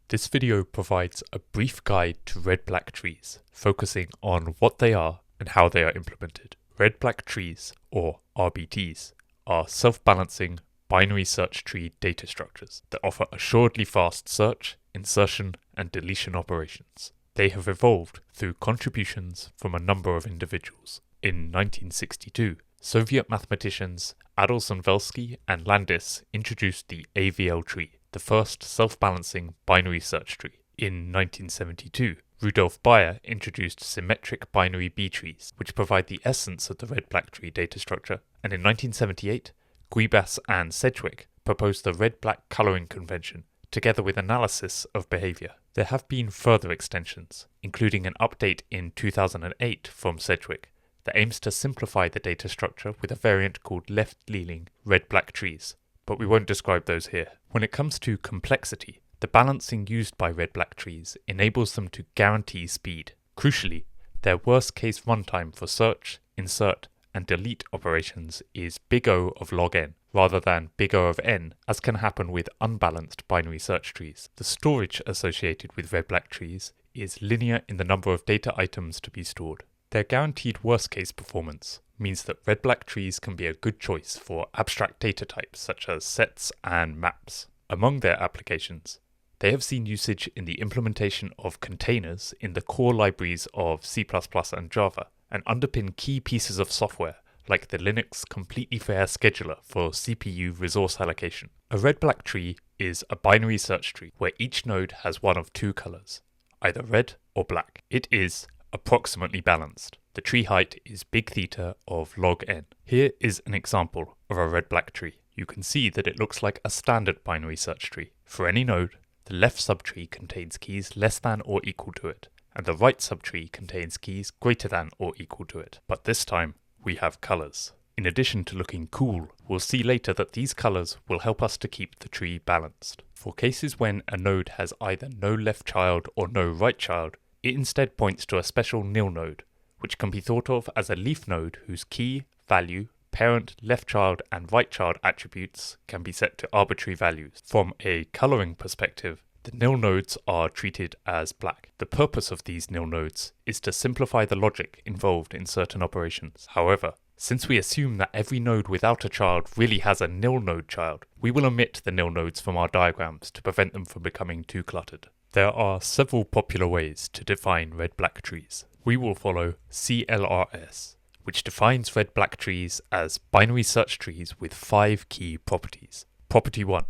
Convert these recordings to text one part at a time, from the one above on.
This video provides a brief guide to red-black trees, focusing on what they are and how they are implemented. Red-black trees, or RBTs, are self-balancing binary search tree data structures that offer assuredly fast search, insertion, and deletion operations. They have evolved through contributions from a number of individuals. In 1962, Soviet mathematicians Adolzhenvelsky and Landis introduced the AVL tree, the first self-balancing binary search tree. In 1972, Rudolf Bayer introduced symmetric binary B-trees, which provide the essence of the red-black tree data structure, and in 1978, Guibas and Sedgwick proposed the red-black coloring convention, together with analysis of behavior. There have been further extensions, including an update in 2008 from Sedgwick that aims to simplify the data structure with a variant called left-leaning red-black trees, but we won't describe those here. When it comes to complexity, the balancing used by red-black trees enables them to guarantee speed. Crucially, their worst-case runtime for search, insert, and delete operations is big O of log n, rather than big O of n, as can happen with unbalanced binary search trees. The storage associated with red-black trees is linear in the number of data items to be stored. Their guaranteed worst-case performance means that red-black trees can be a good choice for abstract data types such as sets and maps. Among their applications, they have seen usage in the implementation of containers in the core libraries of C++ and Java, and underpin key pieces of software like the Linux Completely Fair Scheduler for CPU resource allocation. A red-black tree is a binary search tree where each node has one of two colors, either red or black. It is approximately balanced. The tree height is big theta of log n. Here is an example of a red-black tree. You can see that it looks like a standard binary search tree. For any node, the left subtree contains keys less than or equal to it, and the right subtree contains keys greater than or equal to it. But this time, we have colors. In addition to looking cool, we'll see later that these colors will help us to keep the tree balanced. For cases when a node has either no left child or no right child, it instead points to a special nil node, which can be thought of as a leaf node whose key, value, parent, left child, and right child attributes can be set to arbitrary values. From a coloring perspective, the nil nodes are treated as black. The purpose of these nil nodes is to simplify the logic involved in certain operations. However, since we assume that every node without a child really has a nil node child, we will omit the nil nodes from our diagrams to prevent them from becoming too cluttered. There are several popular ways to define red-black trees. We will follow CLRS, which defines red-black trees as binary search trees with 5 key properties. Property 1.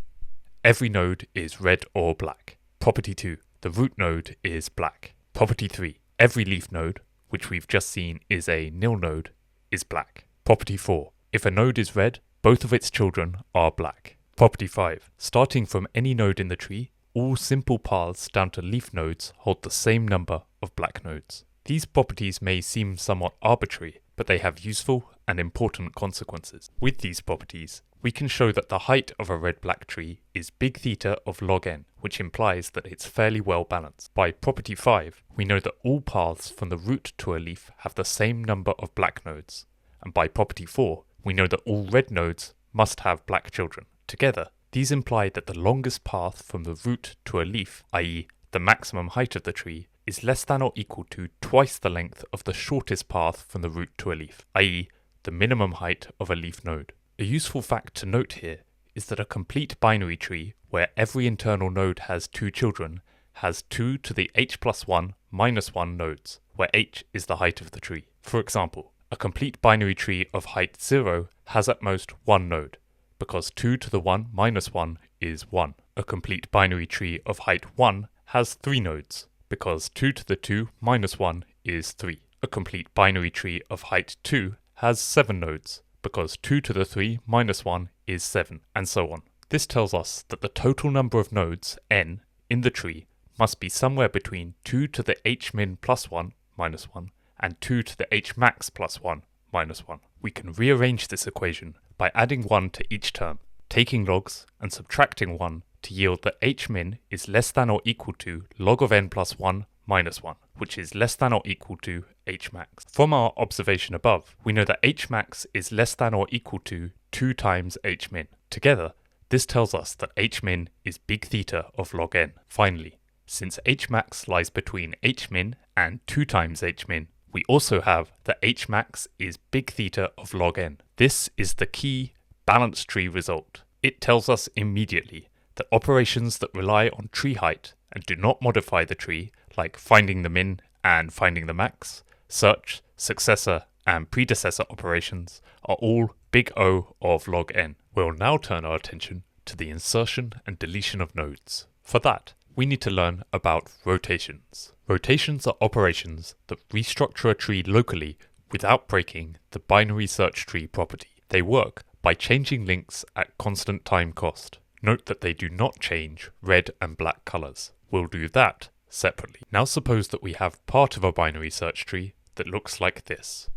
Every node is red or black. Property 2. The root node is black. Property 3. Every leaf node, which we've just seen is a nil node, is black. Property 4. If a node is red, both of its children are black. Property 5. Starting from any node in the tree, all simple paths down to leaf nodes hold the same number of black nodes. These properties may seem somewhat arbitrary, but they have useful and important consequences. With these properties, we can show that the height of a red-black tree is big theta of log n, which implies that it's fairly well balanced. By property 5, we know that all paths from the root to a leaf have the same number of black nodes, and by property 4, we know that all red nodes must have black children. Together, these imply that the longest path from the root to a leaf, i.e. the maximum height of the tree, is less than or equal to twice the length of the shortest path from the root to a leaf, i.e. the minimum height of a leaf node. A useful fact to note here is that a complete binary tree where every internal node has 2 children has 2 to the h plus 1 minus 1 nodes, where h is the height of the tree. For example, a complete binary tree of height 0 has at most 1 node, because 2 to the 1 minus 1 is 1. A complete binary tree of height 1 has 3 nodes, because 2 to the 2 minus 1 is 3. A complete binary tree of height 2 has 7 nodes, because 2 to the 3 minus 1 is 7, and so on. This tells us that the total number of nodes, n, in the tree must be somewhere between 2 to the h min plus 1 minus 1 and 2 to the h max plus 1 minus 1. We can rearrange this equation by adding 1 to each term, taking logs and subtracting 1 to yield that h min is less than or equal to log of n plus 1 minus 1, which is less than or equal to h max. From our observation above, we know that h max is less than or equal to 2 times h min. Together, this tells us that h min is big theta of log n. Finally, since hmax lies between hmin and 2 times hmin. We also have that hmax is big theta of log n. This is the key balanced tree result. It tells us immediately that operations that rely on tree height and do not modify the tree, like finding the min and finding the max, search, successor, and predecessor operations, are all big O of log n. We'll now turn our attention to the insertion and deletion of nodes. For that, we need to learn about rotations. Rotations are operations that restructure a tree locally without breaking the binary search tree property. They work by changing links at constant time cost. Note that they do not change red and black colors. We'll do that separately. Now suppose that we have part of a binary search tree that looks like this.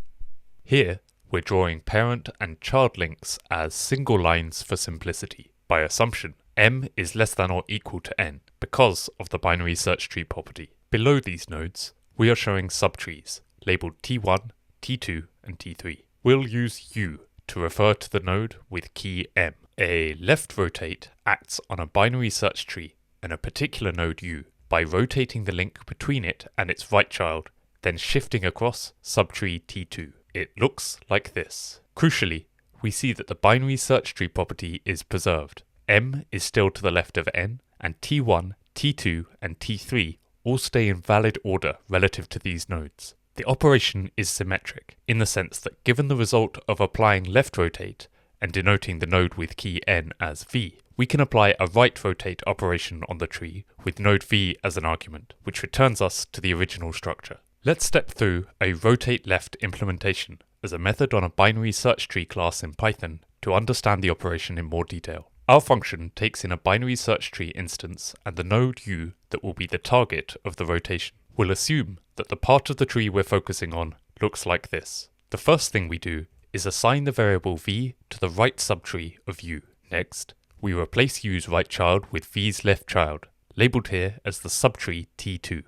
Here, we're drawing parent and child links as single lines for simplicity. By assumption, m is less than or equal to n because of the binary search tree property. Below these nodes, we are showing subtrees labeled T1, T2, and T3. We'll use U to refer to the node with key m. A left rotate acts on a binary search tree and a particular node U by rotating the link between it and its right child, then shifting across subtree T2. It looks like this. Crucially, we see that the binary search tree property is preserved. M is still to the left of n, and T1, T2, and T3 all stay in valid order relative to these nodes. The operation is symmetric, in the sense that given the result of applying left rotate and denoting the node with key n as v, we can apply a right rotate operation on the tree with node v as an argument, which returns us to the original structure. Let's step through a rotate left implementation as a method on a binary search tree class in Python to understand the operation in more detail. Our function takes in a binary search tree instance and the node u that will be the target of the rotation. We'll assume that the part of the tree we're focusing on looks like this. The first thing we do is assign the variable v to the right subtree of u. Next, we replace u's right child with v's left child, labelled here as the subtree T2.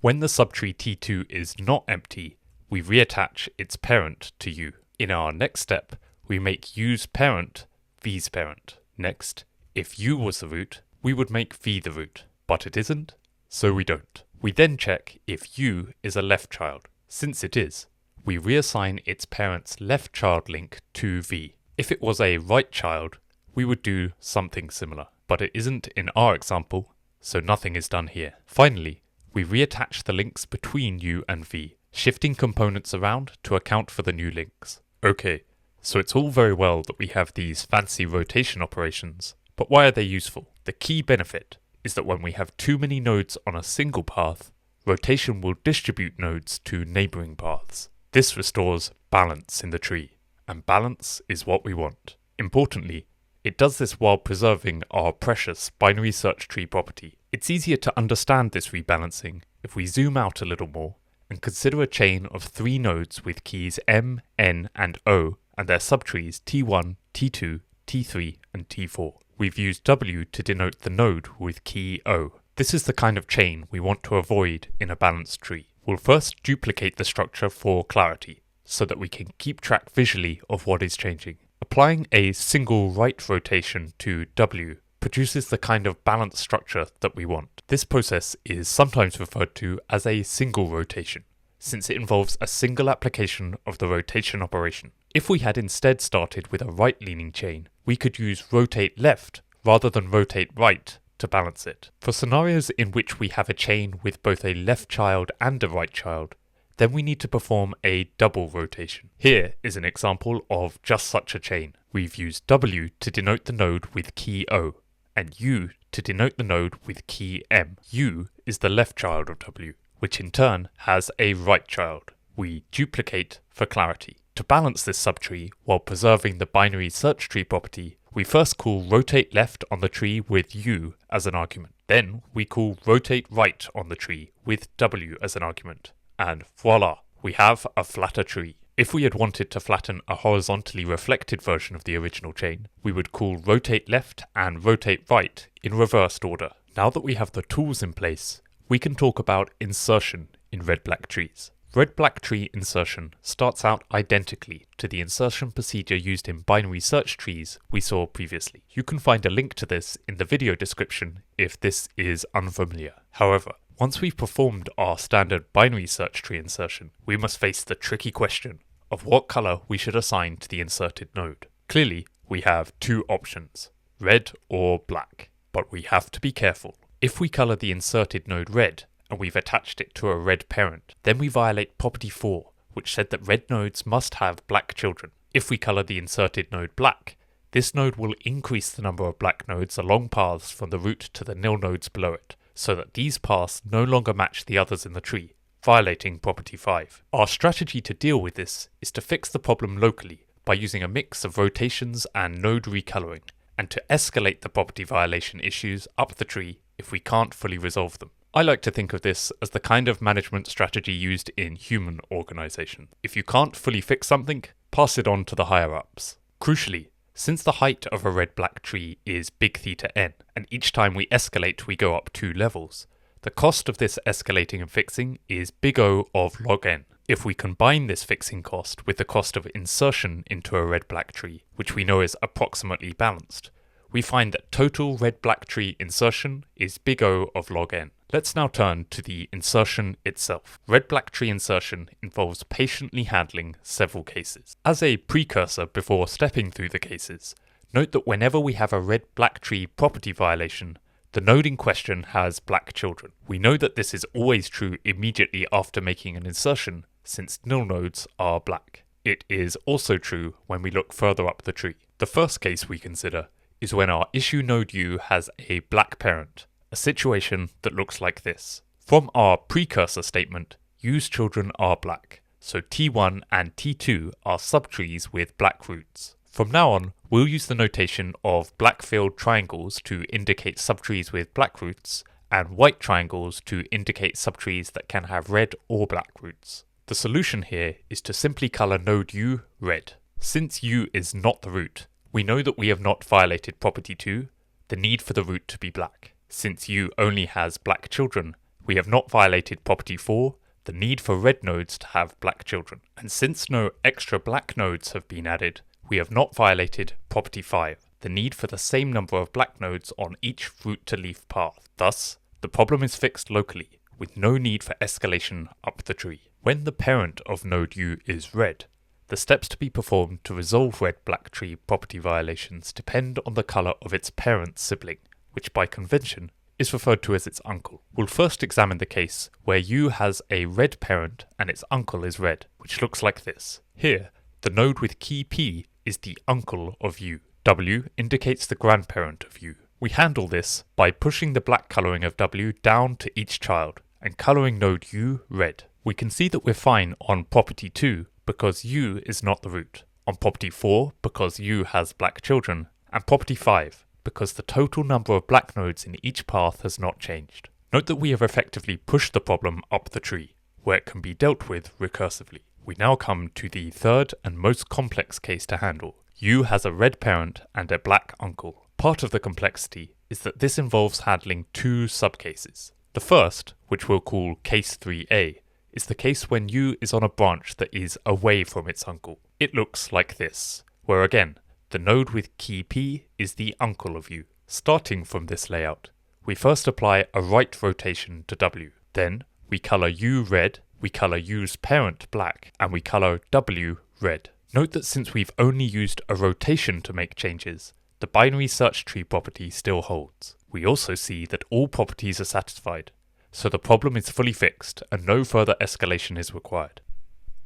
When the subtree T2 is not empty, we reattach its parent to u. In our next step, we make u's parent v's parent. Next, if u was the root, we would make v the root, but it isn't, so we don't. We then check if u is a left child. Since it is, we reassign its parent's left child link to v. If it was a right child, we would do something similar, but it isn't in our example, so nothing is done here. Finally, we reattach the links between u and v, shifting components around to account for the new links. Okay, so it's all very well that we have these fancy rotation operations, but why are they useful? The key benefit is that when we have too many nodes on a single path, rotation will distribute nodes to neighbouring paths. This restores balance in the tree, and balance is what we want. Importantly, it does this while preserving our precious binary search tree property. It's easier to understand this rebalancing if we zoom out a little more and consider a chain of 3 nodes with keys m, n, and o, and their subtrees T1, T2, T3, and T4. We've used W to denote the node with key O. This is the kind of chain we want to avoid in a balanced tree. We'll first duplicate the structure for clarity, so that we can keep track visually of what is changing. Applying a single right rotation to W produces the kind of balanced structure that we want. This process is sometimes referred to as a single rotation, since it involves a single application of the rotation operation. If we had instead started with a right-leaning chain, we could use rotate left rather than rotate right to balance it. For scenarios in which we have a chain with both a left child and a right child, then we need to perform a double rotation. Here is an example of just such a chain. We've used W to denote the node with key O, and U to denote the node with key M. U is the left child of W, which in turn has a right child. We duplicate for clarity. To balance this subtree while preserving the binary search tree property, we first call rotate left on the tree with U as an argument. Then we call rotate right on the tree with W as an argument. And voila, we have a flatter tree. If we had wanted to flatten a horizontally reflected version of the original chain, we would call rotate left and rotate right in reversed order. Now that we have the tools in place, we can talk about insertion in red-black trees. Red-black tree insertion starts out identically to the insertion procedure used in binary search trees we saw previously. You can find a link to this in the video description if this is unfamiliar. However, once we've performed our standard binary search tree insertion, we must face the tricky question of what color we should assign to the inserted node. Clearly, we have two options, red or black, but we have to be careful. If we color the inserted node red, and we've attached it to a red parent, then we violate property 4, which said that red nodes must have black children. If we color the inserted node black, this node will increase the number of black nodes along paths from the root to the nil nodes below it, so that these paths no longer match the others in the tree, violating property 5. Our strategy to deal with this is to fix the problem locally by using a mix of rotations and node recoloring, and to escalate the property violation issues up the tree if we can't fully resolve them. I like to think of this as the kind of management strategy used in human organization. If you can't fully fix something, pass it on to the higher ups. Crucially, since the height of a red-black tree is big theta n, and each time we escalate we go up 2 levels, the cost of this escalating and fixing is big O of log n. If we combine this fixing cost with the cost of insertion into a red-black tree, which we know is approximately balanced, we find that total red-black tree insertion is big O of log n. Let's now turn to the insertion itself. Red-black tree insertion involves patiently handling several cases. As a precursor before stepping through the cases, note that whenever we have a red-black tree property violation, the node in question has black children. We know that this is always true immediately after making an insertion, since nil nodes are black. It is also true when we look further up the tree. The first case we consider is when our issue node U has a black parent, a situation that looks like this. From our precursor statement, U's children are black, so T1 and T2 are subtrees with black roots. From now on, we'll use the notation of black-filled triangles to indicate subtrees with black roots, and white triangles to indicate subtrees that can have red or black roots. The solution here is to simply color node U red. Since U is not the root, we know that we have not violated property 2, the need for the root to be black. Since U only has black children, we have not violated property 4, the need for red nodes to have black children. And since no extra black nodes have been added, we have not violated property 5, the need for the same number of black nodes on each root to leaf path. Thus, the problem is fixed locally, with no need for escalation up the tree. When the parent of node U is red, the steps to be performed to resolve red-black tree property violations depend on the color of its parent sibling, which by convention is referred to as its uncle. We'll first examine the case where U has a red parent and its uncle is red, which looks like this. Here, the node with key P is the uncle of U. W indicates the grandparent of U. We handle this by pushing the black coloring of W down to each child and coloring node U red. We can see that we're fine on property 2 because U is not the root, on property 4 because U has black children, and property 5 because the total number of black nodes in each path has not changed. Note that we have effectively pushed the problem up the tree, where it can be dealt with recursively. We now come to the third and most complex case to handle. U has a red parent and a black uncle. Part of the complexity is that this involves handling 2 subcases. The first, which we'll call case 3a, is the case when U is on a branch that is away from its uncle. It looks like this, where again, the node with key P is the uncle of U. Starting from this layout, we first apply a right rotation to W. Then, we color U red, we color U's parent black, and we color W red. Note that since we've only used a rotation to make changes, the binary search tree property still holds. We also see that all properties are satisfied, so the problem is fully fixed and no further escalation is required.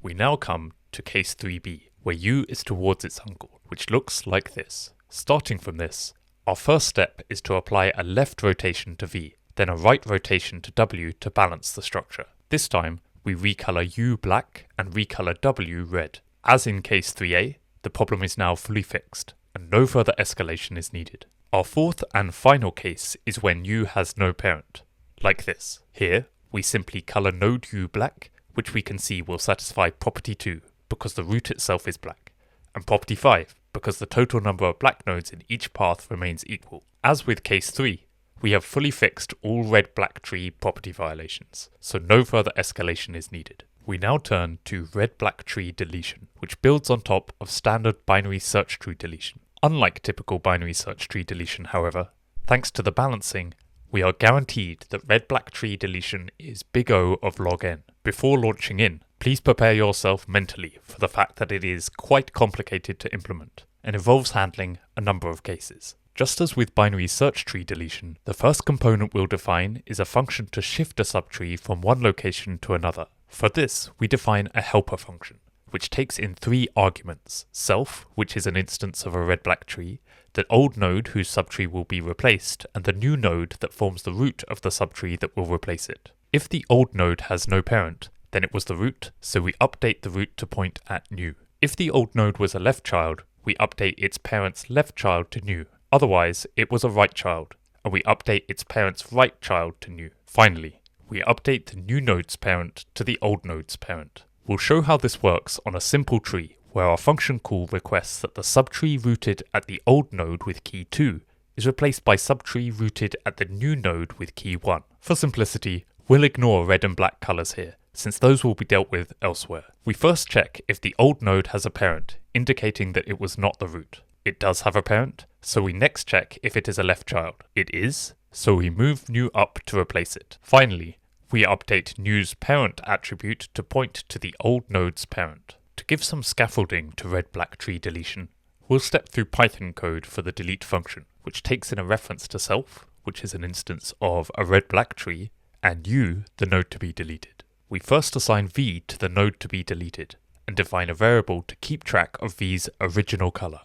We now come to case 3b, where U is towards its uncle, which looks like this. Starting from this, our first step is to apply a left rotation to V, then a right rotation to W to balance the structure. This time, we recolor U black and recolor W red. As in case 3a, the problem is now fully fixed, and no further escalation is needed. Our fourth and final case is when U has no parent, like this. Here, we simply color node U black, which we can see will satisfy property 2, because the root itself is black, and property 5, because the total number of black nodes in each path remains equal. As with case 3, we have fully fixed all red-black tree property violations, so no further escalation is needed. We now turn to red-black tree deletion, which builds on top of standard binary search tree deletion. Unlike typical binary search tree deletion, however, thanks to the balancing, we are guaranteed that red-black tree deletion is big O of log n. Before launching in, please prepare yourself mentally for the fact that it is quite complicated to implement and involves handling a number of cases. Just as with binary search tree deletion, the first component we'll define is a function to shift a subtree from one location to another. For this, we define a helper function, which takes in 3 arguments: self, which is an instance of a red-black tree, the old node whose subtree will be replaced, and the new node that forms the root of the subtree that will replace it. If the old node has no parent, then it was the root, so we update the root to point at new. If the old node was a left child, we update its parent's left child to new. Otherwise, it was a right child, and we update its parent's right child to new. Finally, we update the new node's parent to the old node's parent. We'll show how this works on a simple tree, where our function call requests that the subtree rooted at the old node with key 2 is replaced by subtree rooted at the new node with key 1. For simplicity, we'll ignore red and black colours here, since those will be dealt with elsewhere. We first check if the old node has a parent, indicating that it was not the root. It does have a parent, so we next check if it is a left child. It is, so we move new up to replace it. Finally, we update new's parent attribute to point to the old node's parent. To give some scaffolding to red-black tree deletion, we'll step through Python code for the delete function, which takes in a reference to self, which is an instance of a red-black tree, and u, the node to be deleted. We first assign v to the node to be deleted, and define a variable to keep track of v's original color.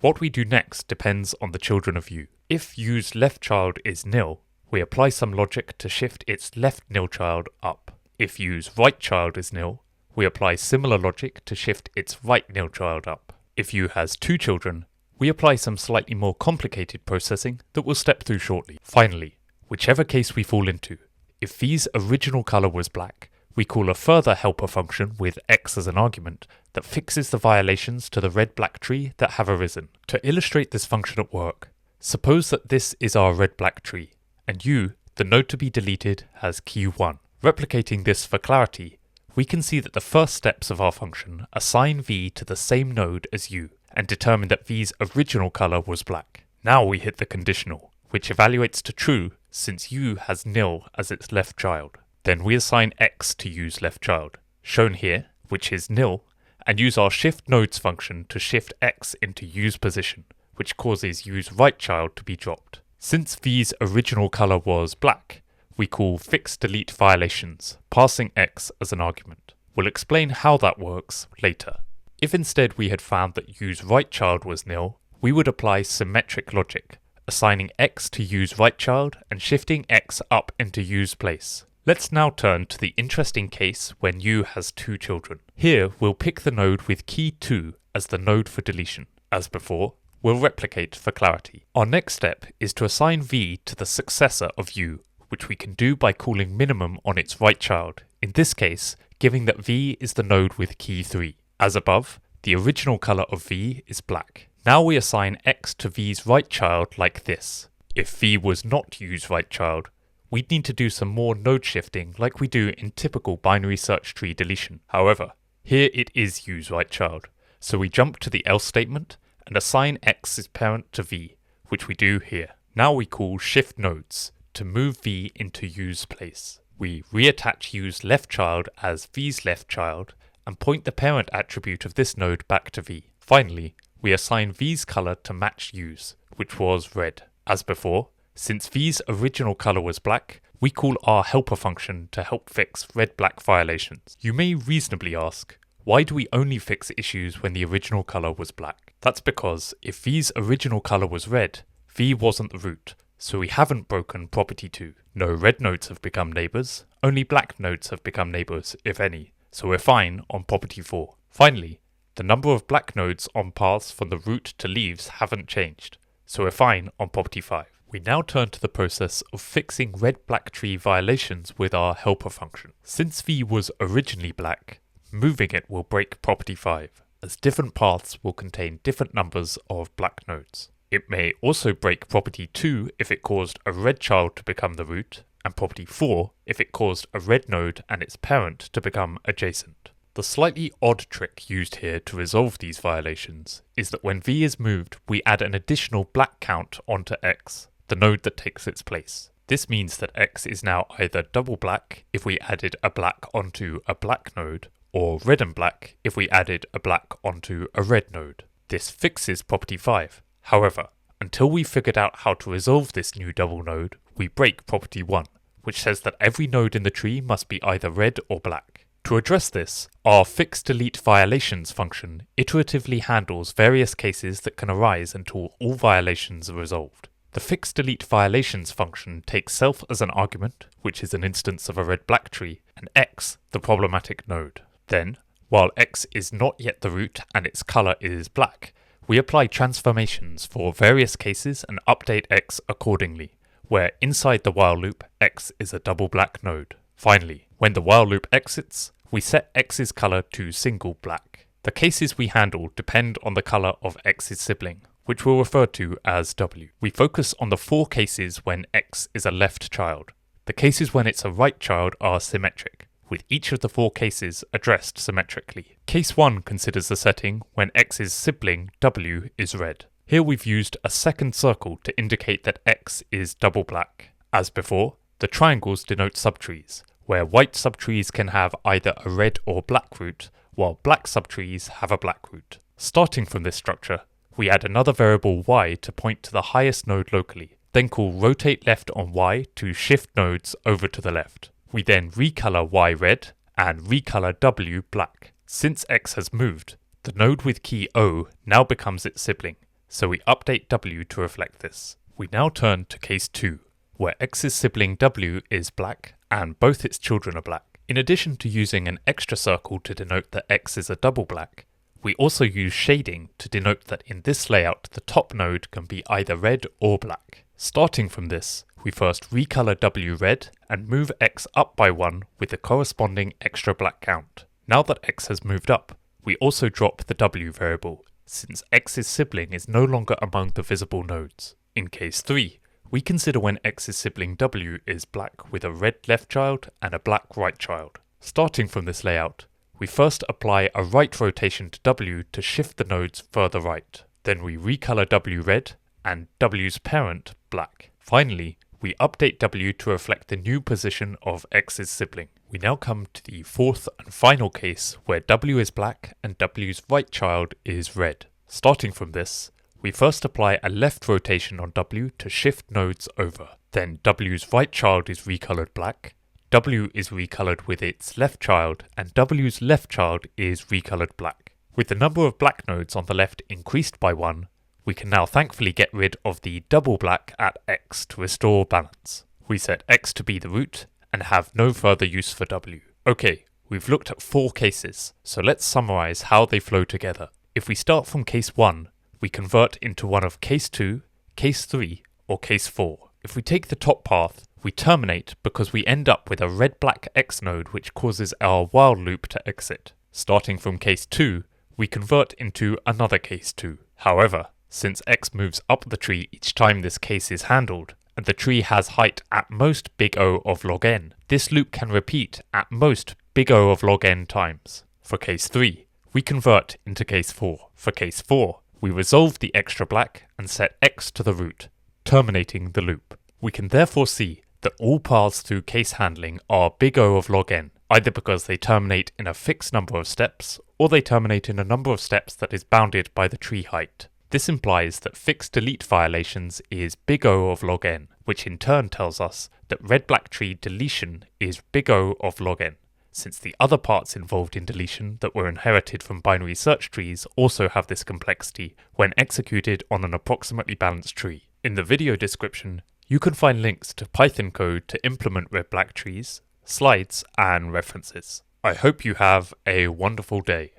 What we do next depends on the children of u. If u's left child is nil, we apply some logic to shift its left nil child up. If u's right child is nil, we apply similar logic to shift its right nil child up. If u has 2 children, we apply some slightly more complicated processing that we'll step through shortly. Finally, whichever case we fall into, if v's original color was black, we call a further helper function with x as an argument that fixes the violations to the red-black tree that have arisen. To illustrate this function at work, suppose that this is our red-black tree, and u, the node to be deleted, has key 1. Replicating this for clarity, we can see that the first steps of our function assign v to the same node as u, and determine that v's original color was black. Now we hit the conditional, which evaluates to true since u has nil as its left child. Then we assign x to u's left child, shown here, which is nil, and use our shift nodes function to shift x into u's position, which causes u's right child to be dropped. Since v's original color was black, we call fixDelete violations, passing x as an argument. We'll explain how that works later. If instead we had found that u's right child was nil, we would apply symmetric logic, assigning x to u's right child and shifting x up into u's place. Let's now turn to the interesting case when u has 2 children. Here we'll pick the node with key 2 as the node for deletion. As before, we'll replicate for clarity. Our next step is to assign v to the successor of u, which we can do by calling minimum on its right child, in this case giving that v is the node with key 3. As above, the original color of v is black. Now we assign x to v's right child like this. If v was not u's right child, we'd need to do some more node shifting like we do in typical binary search tree deletion. However, here it is u's right child, so we jump to the else statement and assign x's parent to v, which we do here. Now we call shift nodes to move v into u's place. We reattach u's left child as v's left child and point the parent attribute of this node back to v. Finally, we assign v's color to match u's, which was red. As before, since v's original color was black, we call our helper function to help fix red-black violations. You may reasonably ask, why do we only fix issues when the original color was black? That's because if v's original color was red, v wasn't the root, so we haven't broken property 2. No red nodes have become neighbors, only black nodes have become neighbors, if any, so we're fine on property 4. Finally, the number of black nodes on paths from the root to leaves haven't changed, so we're fine on property 5. We now turn to the process of fixing red-black tree violations with our helper function. Since v was originally black, moving it will break property 5, as different paths will contain different numbers of black nodes. It may also break property 2 if it caused a red child to become the root, and property 4 if it caused a red node and its parent to become adjacent. The slightly odd trick used here to resolve these violations is that when v is moved, we add an additional black count onto x, the node that takes its place. This means that x is now either double black if we added a black onto a black node, or red and black if we added a black onto a red node. This fixes property 5. However, until we've figured out how to resolve this new double node, we break property 1, which says that every node in the tree must be either red or black. To address this, our fixDelete violations function iteratively handles various cases that can arise until all violations are resolved. The fixDelete violations function takes self as an argument, which is an instance of a red-black tree, and x, the problematic node. Then, while x is not yet the root and its color is black, we apply transformations for various cases and update x accordingly, where inside the while loop, x is a double black node. Finally, when the while loop exits, we set x's color to single black. The cases we handle depend on the color of x's sibling, which we'll refer to as w. We focus on the 4 cases when x is a left child. The cases when it's a right child are symmetric, with each of the 4 cases addressed symmetrically. Case 1 considers the setting when x's sibling w is red. Here we've used a second circle to indicate that x is double black. As before, the triangles denote subtrees, where white subtrees can have either a red or black root, while black subtrees have a black root. Starting from this structure, we add another variable y to point to the highest node locally, then call rotate left on y to shift nodes over to the left. We then recolor y red and recolor w black. Since x has moved, the node with key O now becomes its sibling, so we update w to reflect this. We now turn to case 2, where x's sibling w is black and both its children are black. In addition to using an extra circle to denote that x is a double black, we also use shading to denote that in this layout the top node can be either red or black. Starting from this, we first recolor w red and move x up by 1 with the corresponding extra black count. Now that x has moved up, we also drop the w variable, since x's sibling is no longer among the visible nodes. In case 3, we consider when x's sibling w is black with a red left child and a black right child. Starting from this layout, we first apply a right rotation to w to shift the nodes further right. Then we recolor w red and w's parent black. Finally, we update w to reflect the new position of x's sibling. We now come to the 4th and final case where w is black and w's right child is red. Starting from this, we first apply a left rotation on w to shift nodes over. Then w's right child is recolored black, w is recolored with its left child, and w's left child is recolored black. With the number of black nodes on the left increased by 1, we can now thankfully get rid of the double black at x to restore balance. We set x to be the root and have no further use for w. Okay, we've looked at 4 cases, so let's summarize how they flow together. If we start from case 1, we convert into one of case 2, case 3, or case 4. If we take the top path, we terminate because we end up with a red-black x node which causes our while loop to exit. Starting from case 2, we convert into another case 2. However, since x moves up the tree each time this case is handled, and the tree has height at most big O of log n, this loop can repeat at most big O of log n times. For case 3, we convert into case 4. For case 4, we resolve the extra black and set x to the root, terminating the loop. We can therefore see that all paths through case handling are big O of log n, either because they terminate in a fixed number of steps, or they terminate in a number of steps that is bounded by the tree height. This implies that fixDelete violations is big O of log n, which in turn tells us that red-black tree deletion is big O of log n, since the other parts involved in deletion that were inherited from binary search trees also have this complexity when executed on an approximately balanced tree. In the video description, you can find links to Python code to implement red-black trees, slides, and references. I hope you have a wonderful day.